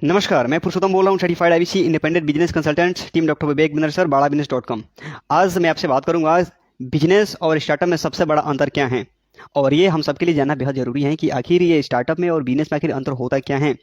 नमस्कार, मैं पुरुषोत्तम बोल रहा हूँ, certified IBC independent business consultant, team doctor Vivek Bindra sir, Bada business .com। आज मैं आपसे बात करूंगा बिजनेस और स्टार्टअप में सबसे बड़ा अंतर क्या है। और ये हम सबके लिए जानना बेहद जरूरी है कि आखिर ये स्टार्टअप में और बिजनेस में आखिर अंतर होता क्या है।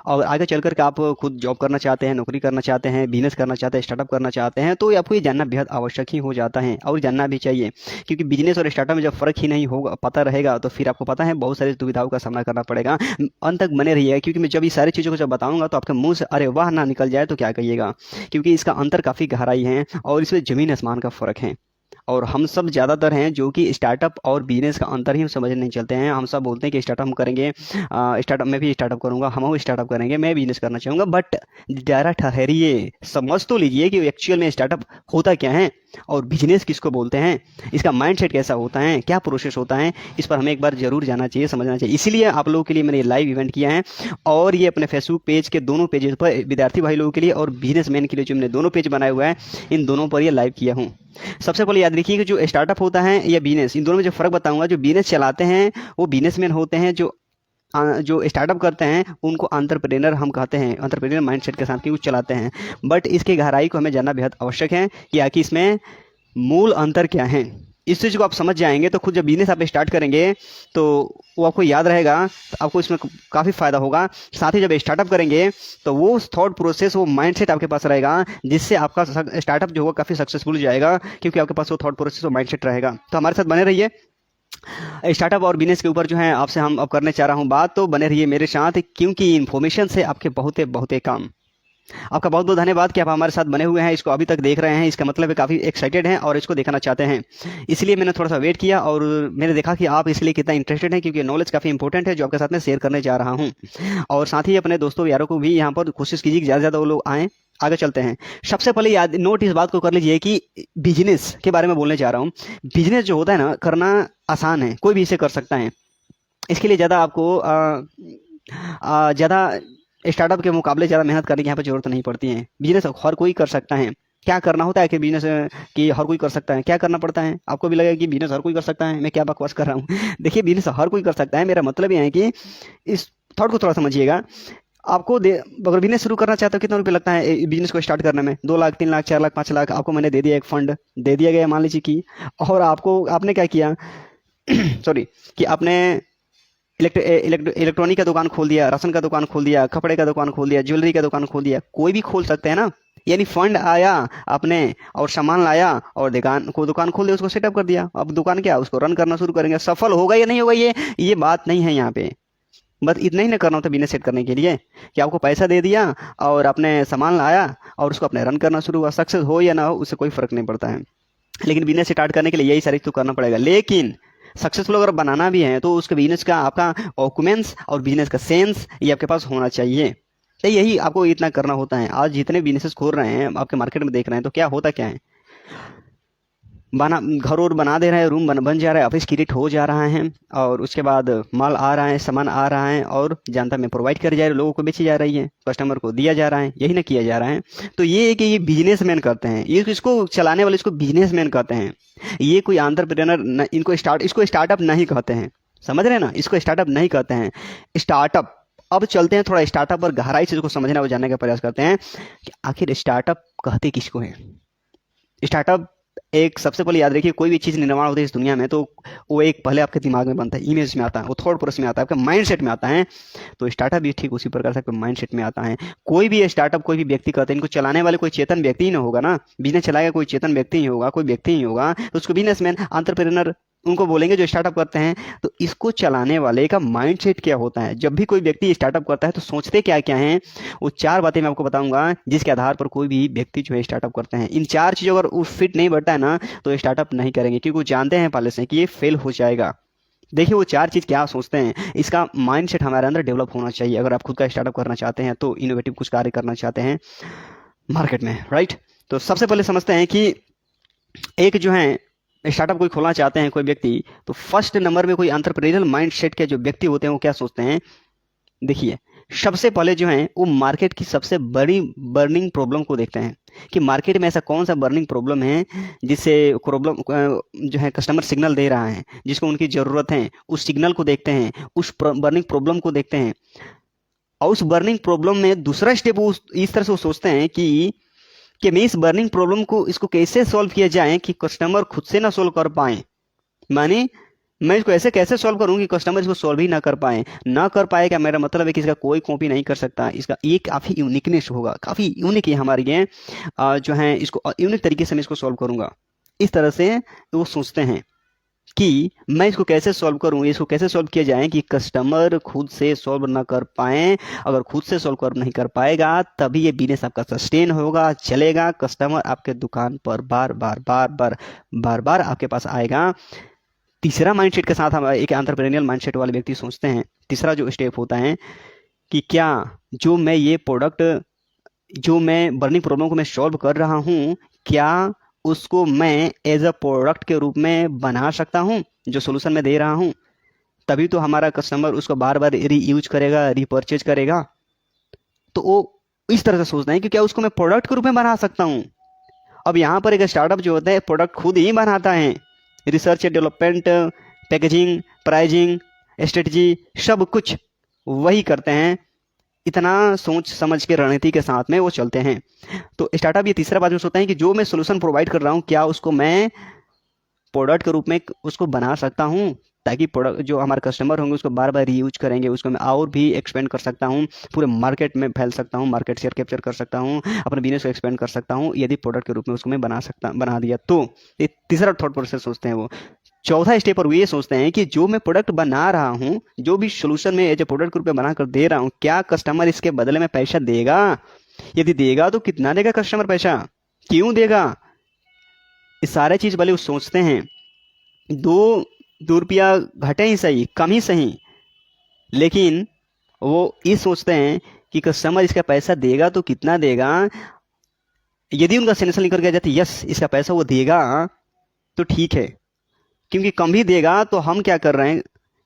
और आगे चल कर के आप खुद जॉब करना चाहते हैं, नौकरी करना चाहते हैं, बिजनेस करना चाहते हैं, स्टार्टअप करना चाहते हैं, तो आपको ये जानना बेहद आवश्यक ही हो जाता है और जानना भी चाहिए। क्योंकि बिजनेस और स्टार्टअप में जब फ़र्क ही नहीं होगा, पता रहेगा, तो फिर आपको पता है बहुत सारी दुविधाओं का सामना करना पड़ेगा। अंत तक बने रहिएगा, क्योंकि मैं जब ये सारी चीज़ों को जब बताऊंगा तो आपके मुंह से अरे वाह ना निकल जाए तो क्या कहिएगा। क्योंकि इसका अंतर काफ़ी गहराई है और इसमें ज़मीन आसमान का फ़र्क है। और हम सब ज़्यादातर हैं जो कि स्टार्टअप और बिजनेस का अंतर ही हम समझ नहीं चलते हैं। हम सब बोलते हैं कि स्टार्टअप हम करेंगे, स्टार्टअप मैं भी स्टार्टअप करूंगा, हम स्टार्टअप करेंगे, मैं बिजनेस करना चाहूँगा। बट जरा ठहरिए, समझ तो लीजिए कि एक्चुअल में स्टार्टअप होता क्या है और बिजनेस किसको बोलते हैं, इसका माइंडसेट कैसा होता है, क्या प्रोसेस होता है। इस पर हमें एक बार जरूर जानना चाहिए, समझना चाहिए। इसीलिए आप लोगों के लिए मैंने लाइव इवेंट किया है और ये अपने फेसबुक पेज के दोनों पेजेस पर विद्यार्थी भाई लोगों के लिए और बिजनेसमैन के लिए जो मैंने दोनों पेज बनाए हुए हैं, इन दोनों पर ये लाइव किया हूँ। सबसे पहले याद रखिए कि जो स्टार्टअप होता है या बिजनेस, इन दोनों में जो फर्क बताऊंगा। जो बिजनेस चलाते हैं वो बिजनेसमैन होते हैं, जो स्टार्टअप करते हैं उनको एंटरप्रेन्योर हम कहते हैं, एंटरप्रेन्योर माइंडसेट के साथ कि वो चलाते हैं। बट इसकी गहराई को हमें जानना बेहद आवश्यक है कि आखिर इसमें मूल अंतर क्या है। इस चीज़ को आप समझ जाएंगे तो खुद जब बिजनेस आप स्टार्ट करेंगे तो वो आपको याद रहेगा, तो आपको इसमें काफ़ी फायदा होगा। साथ ही जब स्टार्टअप करेंगे तो वो थॉट प्रोसेस, वो माइंडसेट आपके पास रहेगा, जिससे आपका स्टार्टअप जो होगा काफ़ी सक्सेसफुल हो जाएगा, क्योंकि आपके पास वो थॉट प्रोसेस, वो माइंडसेट रहेगा। तो हमारे साथ बने रहिए। स्टार्टअप और बिजनेस के ऊपर जो है आपसे हम अब करने चाह रहा हूँ बात, तो बने रहिए मेरे साथ, क्योंकि इन्फॉर्मेशन से आपके बहुते बहुते काम। आपका बहुत बहुत धन्यवाद कि आप हमारे साथ बने हुए हैं, इसको अभी तक देख रहे हैं। इसका मतलब है काफ़ी एक्साइटेड हैं और इसको देखना चाहते हैं। इसलिए मैंने थोड़ा सा वेट किया और मैंने देखा कि आप इसलिए कितना इंटरेस्टेड हैं, क्योंकि नॉलेज काफ़ी इंपॉर्टेंट है जो आपके साथ में शेयर करने जा रहा हूँ। और साथ ही अपने दोस्तों यारों को भी यहाँ पर कोशिश कीजिए कि ज़्यादा से ज़्यादा वो लोग आएँ। आगे चलते हैं। सबसे पहले याद नोट इस बात को कर लीजिए कि बिजनेस के बारे में बोलने जा रहा हूँ। बिजनेस जो होता है ना, करना आसान है, कोई भी इसे कर सकता है। इसके लिए ज़्यादा आपको ज़्यादा स्टार्टअप के मुकाबले ज़्यादा मेहनत करने की यहाँ पर जरूरत नहीं पड़ती है। बिजनेस हर कोई कर सकता है। क्या करना होता है कि बिजनेस कि हर कोई कर सकता है, क्या करना पड़ता है। आपको भी लगेगा कि बिजनेस हर कोई कर सकता है, मैं क्या बकवास कर रहा हूँ। देखिए, बिजनेस हर कोई कर सकता है, मेरा मतलब ये है कि इस थॉट को थोड़ा समझिएगा। आपको अगर बिजनेस शुरू करना चाहते हो, कितना रुपये लगता है बिजनेस को स्टार्ट करने में? 2 लाख, 3 लाख, 4 लाख, 5 लाख आपको मैंने दे दिया, एक फंड दे दिया गया मान लीजिए कि। और आपने क्या किया सॉरी, कि आपने इलेक्ट्रॉनिक का दुकान खोल दिया, राशन का दुकान खोल दिया, कपड़े का दुकान खोल दिया, ज्वेलरी का दुकान खोल दिया। कोई भी खोल सकते हैं ना। यानी फंड आया आपने और सामान लाया और दुकान खोल दिया, उसको सेटअप कर दिया। अब दुकान क्या, उसको रन करना शुरू करेंगे। सफल होगा या नहीं होगा, ये बात नहीं है यहाँ पे। बस इतना ही ना करना होता बिजनेस सेट करने के लिए, कि आपको पैसा दे दिया और आपने सामान लाया और उसको अपने रन करना शुरू हुआ। सक्सेस हो या ना हो, उससे कोई फर्क नहीं पड़ता है। लेकिन बिजनेस स्टार्ट करने के लिए यही सारी तो करना पड़ेगा। लेकिन सक्सेसफुल अगर बनाना भी है तो उसके बिजनेस का आपका डॉक्यूमेंट्स और बिजनेस का सेंस ये आपके पास होना चाहिए। तो यही आपको इतना करना होता है। आज जितने बिजनेसेस खोल रहे हैं, आपके मार्केट में देख रहे हैं, तो क्या होता क्या है, घर और बना दे रहे हैं, रूम बन जा रहा है, ऑफिस क्रिएट हो जा रहा है, और उसके बाद माल आ रहा है, सामान आ रहा है और जनता में प्रोवाइड कर जा रहे, लोगों को बेची जा रही है, कस्टमर को दिया जा रहा है, यही ना किया जा रहा है। तो ये है कि ये बिजनेसमैन करते हैं, ये इसको चलाने वाले इसको बिजनेसमैन कहते हैं। ये कोई एंटरप्रेन्योर इसको स्टार्टअप नहीं कहते हैं। समझ रहे हैं ना, इसको स्टार्टअप नहीं कहते हैं। स्टार्टअप, अब चलते हैं थोड़ा स्टार्टअप और गहराई से इसको समझना और जानने का प्रयास करते हैं कि आखिर स्टार्टअप कहते किसको है। स्टार्टअप, एक सबसे पहले याद रखिए, कोई भी चीज़ निर्माण होती है इस दुनिया में तो वो एक पहले आपके दिमाग में बनता है, इमेज में आता है, वो थॉट प्रोसेस में आता है, आपके माइंडसेट में आता है। तो स्टार्टअप भी ठीक उसी प्रकार से आपके माइंडसेट में आता है। कोई भी स्टार्टअप कोई भी व्यक्ति करते हैं, इनको चलाने वाले कोई चेतन व्यक्ति ही ना होगा ना। बिजनेस चलाएगा कोई चेतन व्यक्ति ही होगा, कोई व्यक्ति ही होगा, तो उसको बिजनेसमैन, एंटरप्रेन्योर उनको बोलेंगे जो स्टार्टअप करते हैं। तो इसको चलाने वाले का माइंडसेट क्या होता है, जब भी कोई व्यक्ति स्टार्टअप करता है तो सोचते क्या क्या हैं, वो 4 बातें मैं आपको बताऊंगा जिसके आधार पर कोई भी व्यक्ति जो है स्टार्टअप करते हैं। इन 4 चीज़ों अगर वो फिट नहीं बैठता है ना, तो स्टार्टअप नहीं करेंगे, क्योंकि वो जानते हैं पहले से कि ये फेल हो जाएगा। देखिए, वो 4 चीज़ क्या सोचते हैं, इसका माइंडसेट हमारे अंदर डेवलप होना चाहिए अगर आप खुद का स्टार्टअप करना चाहते हैं, तो इनोवेटिव कुछ कार्य करना चाहते हैं मार्केट में, राइट। तो सबसे पहले समझते हैं कि एक जो है स्टार्टअप कोई खोलना चाहते हैं कोई व्यक्ति, तो फर्स्ट नंबर में कोई एंटरप्रेन्योरल माइंडसेट के जो व्यक्ति होते हैं वो क्या सोचते हैं। देखिए, सबसे पहले जो है वो मार्केट की सबसे बड़ी बर्निंग प्रॉब्लम को देखते हैं कि मार्केट में ऐसा कौन सा बर्निंग प्रॉब्लम है जिससे प्रॉब्लम जो है कस्टमर सिग्नल दे रहा है, जिसको उनकी ज़रूरत है, उस सिग्नल को देखते हैं, उस बर्निंग प्रॉब्लम को देखते हैं। और उस बर्निंग प्रॉब्लम में दूसरा स्टेप वो इस तरह से वो सोचते हैं कि मैं इस बर्निंग प्रॉब्लम को इसको कैसे सॉल्व किया जाए कि कस्टमर खुद से ना सॉल्व कर पाए। माने मैं इसको ऐसे कैसे सॉल्व करूं कि कस्टमर इसको सॉल्व ही ना कर पाए क्या मेरा मतलब है कि इसका कोई कॉपी नहीं कर सकता, इसका एक काफ़ी यूनिकनेस होगा, काफ़ी यूनिक है हमारी ये जो है, इसको यूनिक तरीके से मैं इसको सॉल्व करूंगा। इस तरह से वो सोचते हैं कि मैं इसको कैसे सॉल्व करूं, इसको कैसे सॉल्व किया जाए कि कस्टमर खुद से सॉल्व ना कर पाए। अगर खुद से सॉल्व कर नहीं कर पाएगा तभी ये बिजनेस आपका सस्टेन होगा, चलेगा, कस्टमर आपके दुकान पर बार बार बार बार बार बार आपके पास आएगा। तीसरा माइंडसेट के साथ हम एक एंटरप्रेन्योरियल माइंडसेट वाले व्यक्ति सोचते हैं, तीसरा जो स्टेप होता है कि क्या जो मैं ये प्रोडक्ट, जो मैं बर्निंग प्रॉब्लम को मैं सॉल्व कर रहा हूँ, क्या उसको मैं एज अ प्रोडक्ट के रूप में बना सकता हूँ जो सोल्यूशन मैं दे रहा हूँ। तभी तो हमारा कस्टमर उसको बार बार रीयूज करेगा, रीपर्चेज करेगा। तो वो इस तरह से सोचते हैं कि क्या उसको मैं प्रोडक्ट के रूप में बना सकता हूँ। अब यहाँ पर एक स्टार्टअप जो होता है प्रोडक्ट खुद ही बनाता है, research development, packaging, pricing, strategy, सब कुछ वही करते हैं। इतना सोच समझ के रणनीति के साथ में वो चलते हैं। तो स्टार्टअप ये तीसरा बात जो सोचता है कि जो मैं सोल्यूशन प्रोवाइड कर रहा हूँ क्या उसको मैं प्रोडक्ट के रूप में उसको बना सकता हूँ, ताकि प्रोडक्ट जो हमारे कस्टमर होंगे उसको बार बार रीयूज करेंगे, उसको मैं और भी एक्सपेंड कर सकता हूँ, पूरे मार्केट में फैल सकता हूँ, मार्केट शेयर कैप्चर कर सकता हूँ, अपने बिजनेस को एक्सपेंड कर सकता हूँ यदि प्रोडक्ट के रूप में उसको मैं बना दिया तो। ये तीसरा थॉट प्रोसेस सोचते हैं वो। चौथा स्टेप पर वो ये सोचते हैं कि जो मैं प्रोडक्ट बना रहा हूँ, जो भी सोल्यूशन में एज ए प्रोडक्ट के रूप में बना कर दे रहा हूँ, क्या कस्टमर इसके बदले में पैसा देगा? यदि देगा तो कितना देगा कस्टमर पैसा, क्यों देगा? ये सारे चीज भले वो सोचते हैं, दो दो रुपया घटे ही सही, कम ही सही, लेकिन वो ये सोचते हैं कि कस्टमर इसका पैसा देगा तो कितना देगा। यदि उनका सेलेक्शन निकल गया जाता यस इसका पैसा वो देगा तो ठीक है, क्योंकि कम भी देगा तो हम क्या कर रहे हैं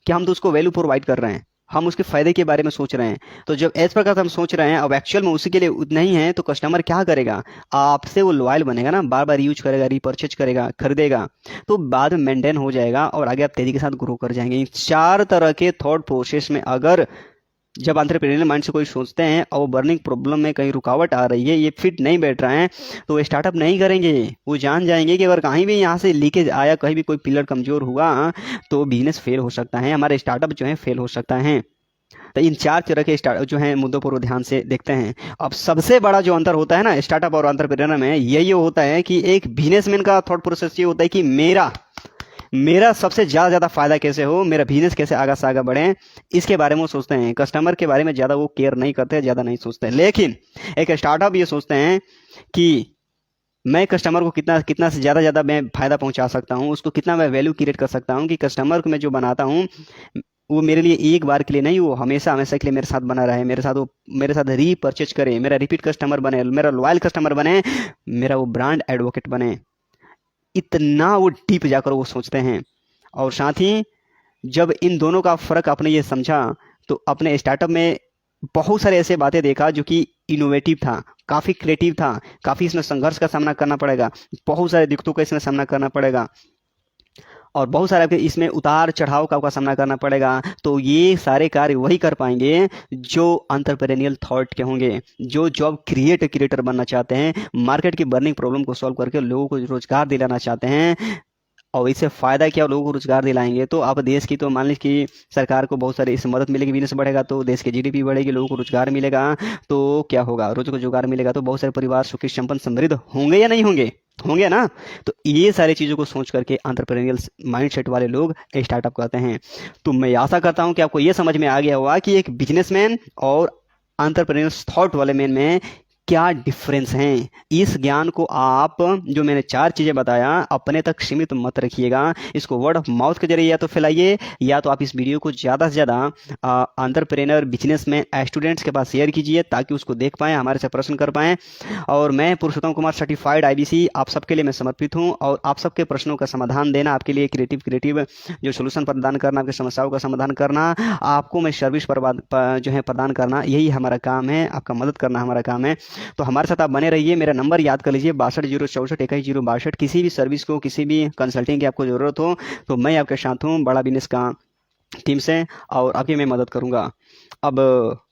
कि हम तो उसको वैल्यू प्रोवाइड कर रहे हैं, हम उसके फायदे के बारे में सोच रहे हैं। तो जब इस प्रकार से हम सोच रहे हैं, अब एक्चुअल में उसी के लिए उतना ही है, तो कस्टमर क्या करेगा, आपसे वो लॉयल बनेगा ना, बार बार यूज करेगा, रीपर्चेज करेगा, खरीदेगा, तो बाद में मेंटेन हो जाएगा और आगे आप तेजी के साथ ग्रो कर जाएंगे। इन चार तरह के थॉट प्रोसेस में अगर जब एंटरप्रेन्योरियल माइंड से कोई सोचते हैं और वो बर्निंग प्रॉब्लम में कहीं रुकावट आ रही है, ये फिट नहीं बैठ रहा है, तो वो स्टार्टअप नहीं करेंगे। वो जान जाएंगे कि अगर कहीं भी यहाँ से लीकेज आया, कहीं भी कोई पिलर कमजोर हुआ तो बिजनेस फेल हो सकता है, हमारे स्टार्टअप जो है फेल हो सकता है। तो इन चार तरह के स्टार्टअप जो है मुद्दों पर ध्यान से देखते हैं। अब सबसे बड़ा जो अंतर होता है ना स्टार्टअप और एंटरप्रेन्योर में, यही होता है कि एक बिजनेसमैन का थॉट प्रोसेस ये होता है कि मेरा सबसे ज़्यादा फायदा कैसे हो, मेरा बिजनेस कैसे आगे से आगे बढ़े, इसके बारे में वो सोचते हैं। कस्टमर के बारे में ज़्यादा वो केयर नहीं करते, ज़्यादा नहीं सोचते। लेकिन एक स्टार्टअप ये सोचते हैं कि मैं कस्टमर को कितना से ज़्यादा मैं फायदा पहुंचा सकता हूं, उसको कितना मैं वैल्यू क्रिएट कर सकता हूं कि कस्टमर को मैं जो बनाता हूं वो मेरे लिए एक बार के लिए नहीं, वो हमेशा हमेशा के लिए मेरे साथ बना रहे, मेरे साथ रीपर्चेज करे, मेरा रिपीट कस्टमर बने, मेरा लॉयल कस्टमर बने, मेरा वो ब्रांड एडवोकेट बने। इतना वो डीप जाकर वो सोचते हैं। और साथ ही जब इन दोनों का फर्क आपने ये समझा तो अपने स्टार्टअप में बहुत सारे ऐसे बातें देखा जो कि इनोवेटिव था, काफ़ी क्रिएटिव था, काफ़ी इसमें संघर्ष का सामना करना पड़ेगा, बहुत सारे दिक्कतों का इसमें सामना करना पड़ेगा और बहुत सारे आपके इसमें उतार चढ़ाव का सामना करना पड़ेगा। तो ये सारे कार्य वही कर पाएंगे जो एंटरप्रेन्योरियल थॉट के होंगे, जो जॉब क्रिएटर बनना चाहते हैं, मार्केट की बर्निंग प्रॉब्लम को सॉल्व करके लोगों को रोजगार दिलाना चाहते हैं। और इससे फायदा क्या, लोगों को रोजगार दिलाएंगे तो आप देश की, तो मान लीजिए कि सरकार को बहुत सारी इससे मदद मिलेगी, बिजनेस बढ़ेगा तो देश की जीडीपी बढ़ेगी, लोगों को रोजगार मिलेगा तो क्या होगा, रोजगार मिलेगा तो बहुत सारे परिवार सुखी संपन्न समृद्ध होंगे या नहीं होंगे, होंगे ना। तो ये सारी चीज़ों को सोच करके एंटरप्रेन्योरियल माइंडसेट वाले लोग स्टार्टअप करते हैं। तो मैं आशा करता हूँ कि आपको ये समझ में आ गया होगा कि एक बिजनेसमैन और एंटरप्रेन्योर्स थॉट वाले मैन में क्या डिफरेंस हैं। इस ज्ञान को आप, जो मैंने चार चीज़ें बताया, अपने तक सीमित मत रखिएगा, इसको वर्ड ऑफ माउथ के जरिए या तो फैलाइए, या तो आप इस वीडियो को ज़्यादा से ज़्यादा एंटरप्रेन्योर बिजनेस में स्टूडेंट्स के पास शेयर कीजिए ताकि उसको देख पाएँ, हमारे से प्रश्न कर पाएँ। और मैं पुरुषोत्तम कुमार सर्टिफाइड IBC आप सबके लिए मैं समर्पित हूँ और आप सबके प्रश्नों का समाधान देना, आपके लिए क्रिएटिव जो सोल्यूशन प्रदान करना, आपकी समस्याओं का समाधान करना, आपको मैं सर्विस जो है प्रदान करना, यही हमारा काम है, आपका मदद करना हमारा काम है। तो हमारे साथ आप बने रहिए। मेरा नंबर याद कर लीजिए 6204616162। किसी भी सर्विस को, किसी भी कंसल्टिंग की आपको ज़रूरत हो तो मैं आपके साथ हूँ, बड़ा बिजनेस का टीम से, और आपकी मैं मदद करूँगा। अब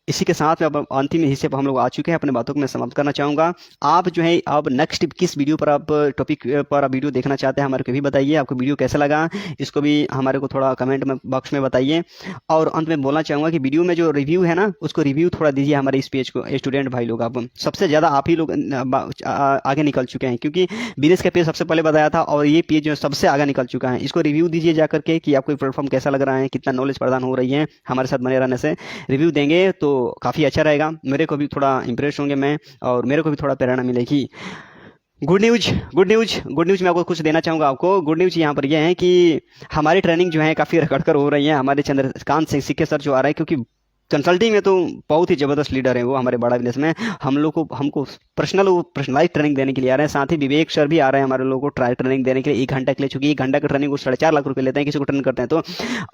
इसी के साथ में अब अंतिम हिस्से पर हम लोग आ चुके हैं। अपने बातों को मैं समाप्त करना चाहूँगा। आप जो है अब नेक्स्ट किस वीडियो पर आप टॉपिक पर आप वीडियो देखना चाहते हैं हमारे को भी बताइए। आपको वीडियो कैसा लगा इसको भी हमारे को थोड़ा कमेंट में बॉक्स में बताइए। और अंत में बोलना चाहूँगा कि वीडियो में जो रिव्यू है ना, उसको रिव्यू थोड़ा दीजिए हमारे इस पेज को। स्टूडेंट भाई लोग, आप सबसे ज़्यादा आप ही लोग आगे निकल चुके हैं, क्योंकि बिजनेस का पेज सबसे पहले बताया था और ये पेज जो सबसे आगे निकल चुका है। इसको रिव्यू दीजिए जा करके कि आपको प्लेटफॉर्म कैसा लग रहा है, कितना नॉलेज प्रदान हो रही है हमारे साथ बने रहने से। रिव्यू देंगे तो काफ़ी अच्छा रहेगा, मेरे को भी थोड़ा इंप्रेस होंगे मैं, और मेरे को भी थोड़ा प्रेरणा मिलेगी। Good news, good news, good news मैं आपको कुछ देना चाहूँगा। आपको गुड न्यूज यहाँ पर यह है कि हमारी ट्रेनिंग जो है काफ़ी रखड़ कर हो रही है। हमारे चंद्रकांत सिंह सिक्के सर जो आ रहे हैं, क्योंकि कंसल्टिंग में तो बहुत ही ज़बरदस्त लीडर है वो हमारे बड़ा बिजनेस में। हम लोग को हमको पर्सनलाइज ट्रेनिंग देने के लिए आ रहे हैं। साथ ही विवेक सर भी आ रहे हैं हमारे लोगों को ट्राई ट्रेनिंग देने के लिए 1 घंटा के लिए, चूंकि 1 घंटा की ट्रेनिंग वो 4.5 लाख रुपए लेते हैं किसी को ट्रेन करते हैं तो।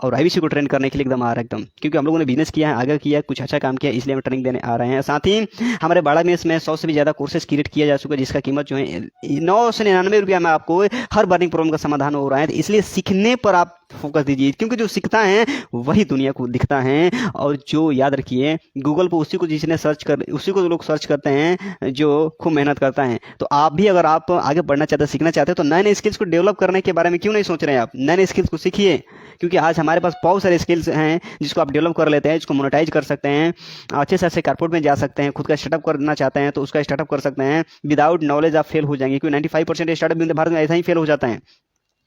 और आईबीसी को ट्रेन करने के लिए एकदम आ रहा है एकदम, क्योंकि हम लोगों ने बिजनेस किया है, आगे किया है, कुछ अच्छा काम किया, इसलिए हम ट्रेनिंग देने आ रहे हैं। साथ ही हमारे बड़ा बिजनेस में 100 से भी ज़्यादा कोर्सेज क्रिएट किया जा चुका है, जिसका कीमत जो है 999 रुपया में आपको हर बर्निंग प्रॉब्लम का समाधान हो रहा है। इसलिए सीखने पर आप फोकस दीजिए, क्योंकि जो सीखता है वही दुनिया को दिखता है। और जो याद रखिए, गूगल पर उसी को जिसने सर्च कर उसी को लोग सर्च करते हैं जो खूब मेहनत करता है। तो आप भी अगर आप आगे बढ़ना चाहते हैं, सीखना चाहते हैं, तो नए नए स्किल्स को डेवलप करने के बारे में क्यों नहीं सोच रहे हैं आप? नए नए स्किल्स को सीखिए, क्योंकि आज हमारे पास बहुत सारे स्किल्स हैं जिसको आप डेवलप कर लेते हैं, जिसको मोनेटाइज कर सकते हैं, अच्छे से अच्छे कारपोरेट में जा सकते हैं। खुद का स्टार्टअप करना चाहते हैं तो उसका स्टार्टअप कर सकते हैं। विदाउट नॉलेज आप फेल हो जाएंगे, क्योंकि 95% स्टार्टअप भारत में ऐसा ही फेल हो जाता है।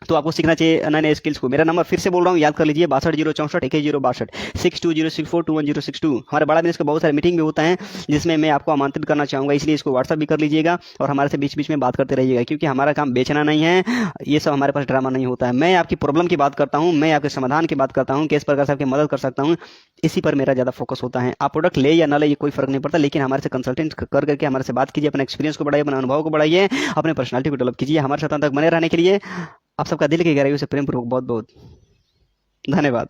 तो आपको सीखना चाहिए नए नए स्किल्स को। मेरा नंबर फिर से बोल रहा हूँ, याद कर लीजिए, 62 064 21 062 62 हमारे बड़ा बिजनेस का बहुत सारे मीटिंग भी होता है, जिसमें मैं आपको आमंत्रित करना चाहूँगा। इसलिए इसको व्हाट्सअप भी कर लीजिएगा और हमारे से बीच बीच में बात करते रहिएगा, क्योंकि हमारा काम बेचना नहीं है, ये सब हमारे पास ड्रामा नहीं होता है। मैं आपकी प्रॉब्लम की बात करता हूँ, मैं आपके समाधान की बात करता हूँ, किस प्रकार से आपकी मदद कर सकता हूँ, इसी पर मेरा ज़्यादा फोकस होता है। आप प्रोडक्ट ले या ना ले ये कोई फर्क नहीं पड़ता, लेकिन हमारे से कंसल्टेंट कर करके हमारे से बात कीजिए, अपने एक्सपीरियंस को बढ़ाइए, अपने अनुभव को बढ़ाइए, अपने पर्सनालिटी को डेवलप कीजिए। हमारे साथ तक बने रहने के लिए आप सबका दिल की गहराइयों से प्रेम पूर्वक बहुत बहुत धन्यवाद।